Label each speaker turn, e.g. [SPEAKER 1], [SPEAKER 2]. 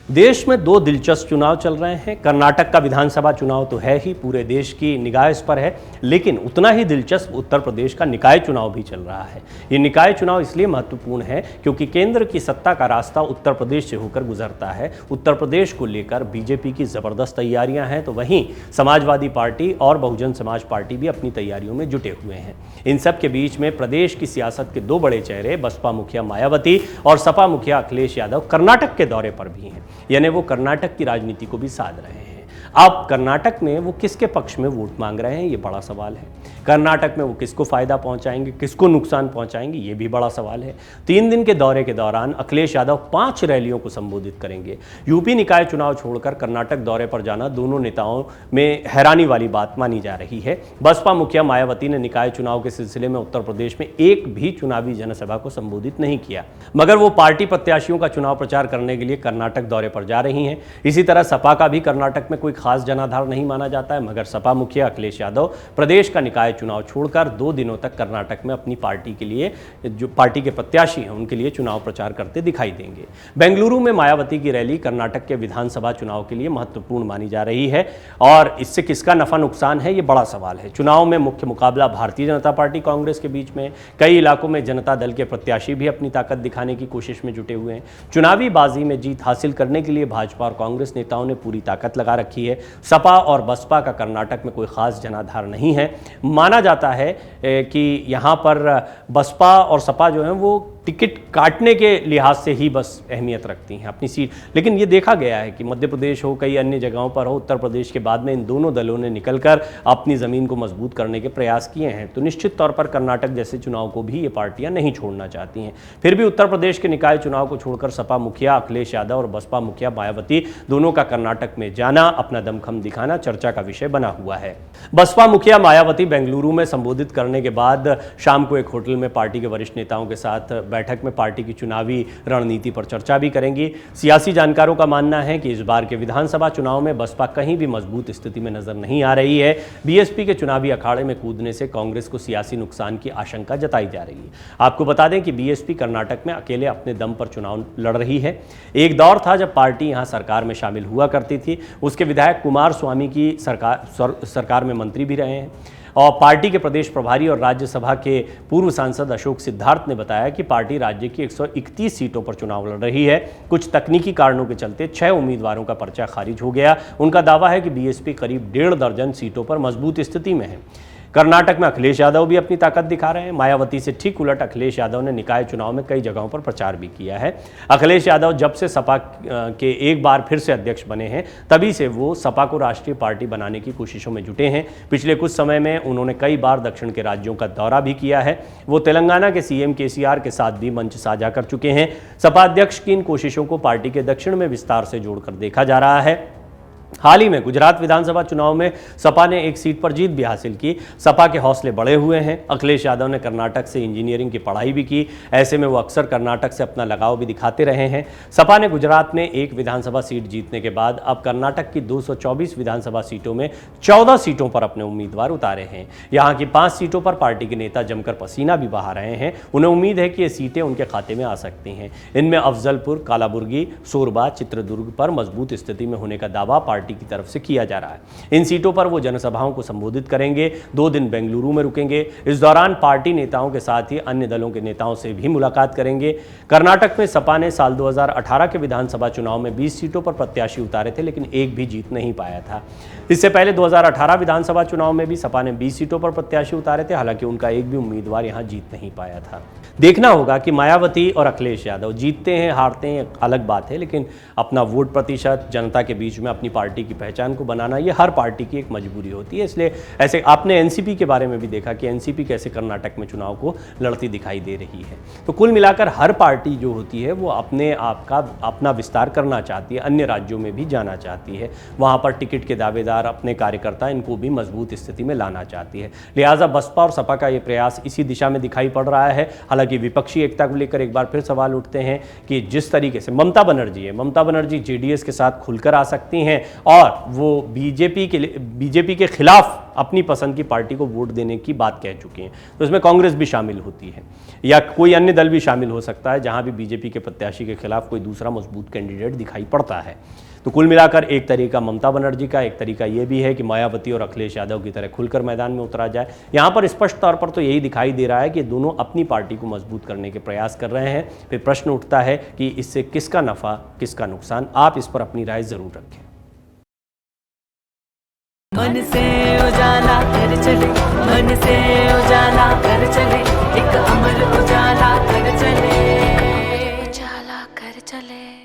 [SPEAKER 1] देश में दो दिलचस्प चुनाव चल रहे हैं। कर्नाटक का विधानसभा चुनाव तो है ही, पूरे देश की निगाह इस पर है, लेकिन उतना ही दिलचस्प उत्तर प्रदेश का निकाय चुनाव भी चल रहा है। ये निकाय चुनाव इसलिए महत्वपूर्ण है क्योंकि केंद्र की सत्ता का रास्ता उत्तर प्रदेश से होकर गुजरता है। उत्तर प्रदेश को लेकर बीजेपी की जबरदस्त तैयारियां हैं, तो वहीं समाजवादी पार्टी और बहुजन समाज पार्टी भी अपनी तैयारियों में जुटे हुए हैं। इन सब के बीच में प्रदेश की सियासत के दो बड़े चेहरे बसपा मुखिया मायावती और सपा मुखिया अखिलेश यादव कर्नाटक के दौरे पर भी हैं, यानी वो कर्नाटक की राजनीति को भी साध रहे हैं। अब कर्नाटक में वो किसके पक्ष में वोट मांग रहे हैं, ये बड़ा सवाल है। कर्नाटक में वो किसको फायदा पहुंचाएंगे, किसको नुकसान पहुंचाएंगे, ये भी बड़ा सवाल है। 3 दिन के दौरे के दौरान अखिलेश यादव 5 रैलियों को संबोधित करेंगे। यूपी निकाय चुनाव छोड़कर कर्नाटक दौरे पर जाना दोनों नेताओं में हैरानी वाली बात मानी जा रही है। बसपा मुखिया मायावती ने निकाय चुनाव के सिलसिले में उत्तर प्रदेश में एक भी चुनावी जनसभा को संबोधित नहीं किया, मगर वो पार्टी प्रत्याशियों का चुनाव प्रचार करने के लिए कर्नाटक दौरे पर जा रही हैं। इसी तरह सपा का भी कर्नाटक में कोई खास जनाधार नहीं माना जाता है, मगर सपा मुखिया अखिलेश यादव प्रदेश का निकाय चुनाव छोड़कर 2 दिनों तक कर्नाटक में अपनी पार्टी के लिए, जो पार्टी के प्रत्याशी हैं उनके लिए चुनाव प्रचार करते दिखाई देंगे। बेंगलुरु में मायावती की रैली कर्नाटक के विधानसभा चुनाव के लिए महत्वपूर्ण मानी जा रही है और इससे किसका नफा नुकसान है, ये बड़ा सवाल है। चुनाव में मुख्य मुकाबला भारतीय जनता पार्टी कांग्रेस के बीच में। कई इलाकों में जनता दल के प्रत्याशी भी अपनी ताकत दिखाने की कोशिश में जुटे हुए हैं। चुनावी बाजी में जीत हासिल करने के लिए भाजपा और कांग्रेस नेताओं ने पूरी ताकत लगा रखी है। सपा और बसपा का कर्नाटक में कोई खास जनाधार नहीं है। माना जाता है कि यहाँ पर बसपा और सपा जो हैं वो टिकट काटने के लिहाज से ही बस अहमियत रखती हैं अपनी सीट, लेकिन ये देखा गया है कि मध्य प्रदेश हो, कई अन्य जगहों पर हो, उत्तर प्रदेश के बाद में इन दोनों दलों ने निकलकर अपनी ज़मीन को मजबूत करने के प्रयास किए हैं। तो निश्चित तौर पर कर्नाटक जैसे चुनाव को भी ये पार्टियां नहीं छोड़ना चाहती हैं। फिर भी उत्तर प्रदेश के निकाय चुनाव को छोड़कर सपा मुखिया अखिलेश यादव और बसपा मुखिया मायावती दोनों का कर्नाटक में जाना, अपना दमखम दिखाना चर्चा का विषय बना हुआ है। बसपा मुखिया मायावती बेंगलुरु में संबोधित करने के बाद शाम को एक होटल में पार्टी के वरिष्ठ नेताओं के साथ बैठक में पार्टी की चुनावी रणनीति पर चर्चा भी करेंगी। सियासी जानकारों का मानना है कि इस बार के विधानसभा चुनाव में बसपा कहीं भी मजबूत स्थिति में नजर नहीं आ रही है। बीएसपी के चुनावी अखाड़े में कूदने से कांग्रेस को सियासी नुकसान की आशंका जताई जा रही है। आपको बता दें कि बीएसपी कर्नाटक में अकेले अपने दम पर चुनाव लड़ रही है। एक दौर था जब पार्टी यहां सरकार में शामिल हुआ करती थी। उसके विधायक कुमार स्वामी की सरकार में मंत्री भी रहे हैं और पार्टी के प्रदेश प्रभारी और राज्यसभा के पूर्व सांसद अशोक सिद्धार्थ ने बताया कि पार्टी राज्य की 131 सीटों पर चुनाव लड़ रही है। कुछ तकनीकी कारणों के चलते 6 उम्मीदवारों का पर्चा खारिज हो गया। उनका दावा है कि बीएसपी करीब 1.5 दर्जन सीटों पर मजबूत स्थिति में है। कर्नाटक में अखिलेश यादव भी अपनी ताकत दिखा रहे हैं। मायावती से ठीक उलट अखिलेश यादव ने निकाय चुनाव में कई जगहों पर प्रचार भी किया है। अखिलेश यादव जब से सपा के एक बार फिर से अध्यक्ष बने हैं, तभी से वो सपा को राष्ट्रीय पार्टी बनाने की कोशिशों में जुटे हैं। पिछले कुछ समय में उन्होंने कई बार दक्षिण के राज्यों का दौरा भी किया है। वो तेलंगाना के सीएम केसीआर के साथ भी मंच साझा कर चुके हैं। सपा अध्यक्ष की इन कोशिशों को पार्टी के दक्षिण में विस्तार से जोड़कर देखा जा रहा है। हाल ही में गुजरात विधानसभा चुनाव में सपा ने एक सीट पर जीत भी हासिल की। सपा के हौसले बढ़े हुए हैं। अखिलेश यादव ने कर्नाटक से इंजीनियरिंग की पढ़ाई भी की। ऐसे में वो अक्सर कर्नाटक से अपना लगाव भी दिखाते रहे हैं। सपा ने गुजरात में एक विधानसभा सीट जीतने के बाद अब कर्नाटक की 224 विधानसभा सीटों में 14 सीटों पर अपने उम्मीदवार उतारे हैं। यहाँ की 5 सीटों पर पार्टी के नेता जमकर पसीना भी बहा रहे हैं। उन्हें उम्मीद है कि ये सीटें उनके खाते में आ सकती हैं। इनमें अफजलपुर, कालाबुर्गी, सोरबा, चित्रदुर्ग पर मजबूत स्थिति में होने का दावा पार्टी की तरफ से किया जा रहा है। इन सीटों पर वो जनसभाओं को संबोधित करेंगे। 2 दिन बेंगलुरु में रुकेंगे। इस दौरान पार्टी नेताओं के साथ ही अन्य दलों के नेताओं से भी मुलाकात करेंगे। कर्नाटक में सपा ने साल 2018 के विधानसभा चुनाव में 20 सीटों पर प्रत्याशी उतारे थे, लेकिन एक भी जीत नहीं पाया था। इससे पहले 2018 विधानसभा चुनाव में भी सपा ने 20 सीटों पर प्रत्याशी उतारे थे, हालांकि उनका एक भी उम्मीदवार यहां जीत नहीं पाया था। देखना होगा कि मायावती और अखिलेश यादव जीतते हैं हारते हैं अलग बात है, लेकिन अपना वोट प्रतिशत जनता के बीच में अपनी पार्टी की पहचान को बनाना ये हर पार्टी की एक मजबूरी होती है। इसलिए ऐसे आपने एनसीपी के बारे में भी देखा कि एनसीपी कैसे कर्नाटक में चुनाव को लड़ती दिखाई दे रही है। तो कुल मिलाकर हर पार्टी जो होती है वो अपने आप का अपना विस्तार करना चाहती है, अन्य राज्यों में भी जाना चाहती है। वहाँ पर टिकट के दावेदार, अपने कार्यकर्ता, इनको भी मजबूत स्थिति में लाना चाहती है। लिहाजा बसपा और सपा का ये प्रयास इसी दिशा में दिखाई पड़ रहा है। हालांकि विपक्षी एकता को लेकर एक बार फिर सवाल उठते हैं कि जिस तरीके से ममता बनर्जी जेडीएस के साथ खुलकर आ सकती हैं और वो बीजेपी के खिलाफ अपनी पसंद की पार्टी को वोट देने की बात कह चुके हैं। तो इसमें कांग्रेस भी शामिल होती है या कोई अन्य दल भी शामिल हो सकता है जहां भी बीजेपी के प्रत्याशी के खिलाफ कोई दूसरा मजबूत कैंडिडेट दिखाई पड़ता है। तो कुल मिलाकर एक तरीका ममता बनर्जी का, एक तरीका ये भी है कि मायावती और अखिलेश यादव की तरह खुलकर मैदान में उतरा जाए। यहाँ पर स्पष्ट तौर पर तो यही दिखाई दे रहा है कि दोनों अपनी पार्टी को मजबूत करने के प्रयास कर रहे हैं। फिर प्रश्न उठता है कि इससे किसका नफा किसका नुकसान। आप इस पर अपनी राय जरूर रखें।
[SPEAKER 2] मन से उजाला कर चले